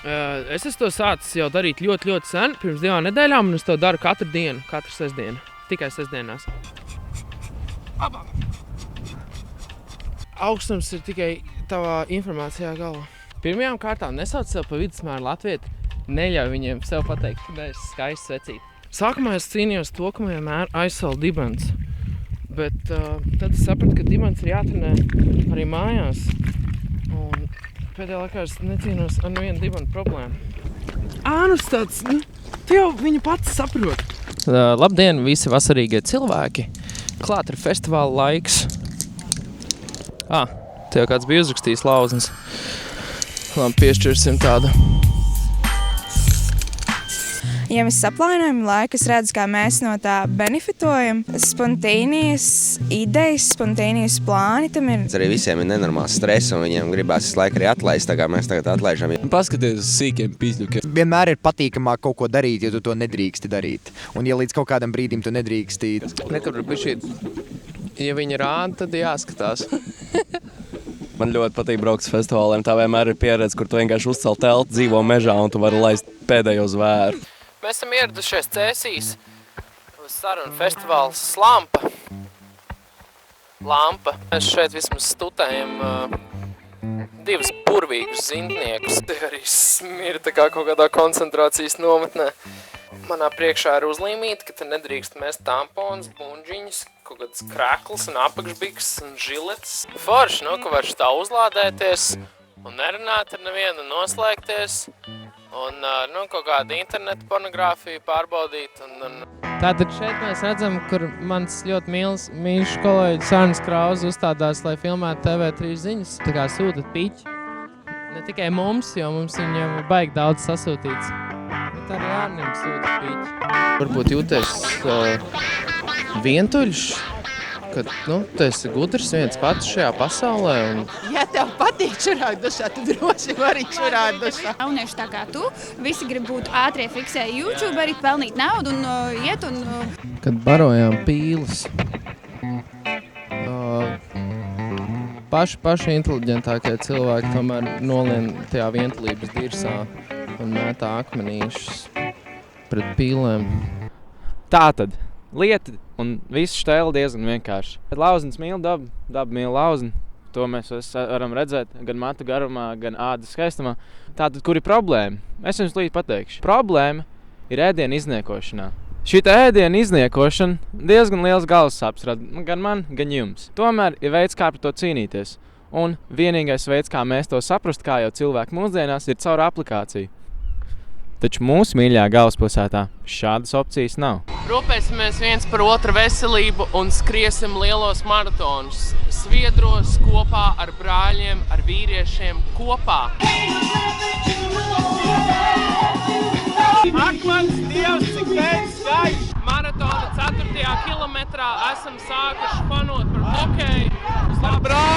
Es esmu to sācis jau darīt ļoti, ļoti sen, pirms 2 nedēļām, un es to daru katru dienu, katru sestdienu. Tikai sestdienās. Augstums ir tikai tavā informācijā galvā. Pirmajām kārtām nesauc sev pa vidusmēru latvieti, neļauj viņiem sev pateikt, ka es skaists vecīt. Sākumā es cīnījos to, ka man vienmēr aizsala dibens, bet tad es sapratu, ka dibens ir jātrenē arī mājās. Un pēdējā laikā es necīnos ar nevienu dibenu problēmu. Ānus tāds, tu jau viņu pats saprot. Labdien, visi vasarīgie cilvēki. Klāt ir festivāla laiks. Te jau kāds bija uzrakstījis Lauzens. Labi, piešķirsim tādu. Ja mēs saplānojam laiku, es redzu, kā mēs no tā benefitojam. Spontīnijas idejas, spontīnijas plāni tam ir. Arī visiem ir nenormāls stress un viņiem gribās visu laiku arī atlaist, tā kā mēs tagad atlaižam. Paskaties uz sīkiem pizļukiem. Vienmēr ir patīkamāk kaut ko darīt, ja tu to nedrīksti darīt. Un ja līdz kaut kādam brīdim tu nedrīksti. Nekur bišķīt, ja viņi rāda, tad jāskatās. Man ļoti patīk braukt uz festivāliem. Tā vienmēr ir pieredze, kur tu vienkārši uzcel telti, dzīvo mežā un tu vari laist pēdējo zvēru. Mēs esam ieradušies Cēsīs uz sarunu festivāls Lampa. Mēs šeit vismaz studējam 2 burvīgus zintniekus. Te arī smirta kā kaut kādā koncentrācijas nometnē. Manā priekšā ir uzlīmīta, ka te nedrīkst mest tamponus, bunģiņus, kaut kāds krekls un apakšbiks un žilets. Forši, ka var tā uzlādēties un nerunāt ar nevienu, noslēgties. Un kaut kādu internetu pornogrāfiju pārbaudīt. Tātad šeit mēs redzam, kur mans ļoti mīļš kolēģis Arnis Krauss uzstādās, lai filmētu TV3 ziņas. Tā kā sūtat piķi. Ne tikai mums, jo mums viņam ir baigi daudz sasūtīts. Bet arī Arnim sūta piķi. Varbūt jūties vientuļš, kad tu esi gudrs viens pats šajā pasaulē. Ja tev patīk čurāt dušā, tad droši vari čurāt dušā. Jaunieši tā kā tu, visi grib būt ātrie fiksēji YouTube, arī pelnīt naudu un iet un... Kad barojām pīles, paši inteliģentākie cilvēki tomēr nolien tajā vientulības dirsā un mētā akmenīšus pret pīlēm. Tātad, lieta un viss štēli diezgan vienkārši. Lauzens mīl dabu, daba mīl lauzeni. To mēs varam redzēt gan matu garumā, gan ādas skaistumā. Tātad, kur ir problēma? Es jums līdz pateikšu. Problēma ir ēdienu izniekošanā. Šita ēdienu izniekošana diezgan liels galvas sāpes rada gan man, gan jums. Tomēr ir veids, kā par to cīnīties. Un vienīgais veids, kā mēs to saprast, kā jau cilvēki mūsdienās, ir caur aplikāciju. Taču mūsu mīļajā galvaspilsētā šādas opcijas nav. Rūpēsimies viens par otru veselību un skriesim lielos maratonus. Sviedros kopā ar brāļiem, ar vīriešiem kopā. Ak, mans Dievs, cik pēc skaisti! Maratona 4. kilometrā esam sākuši fanot par hokeju. Brāļi!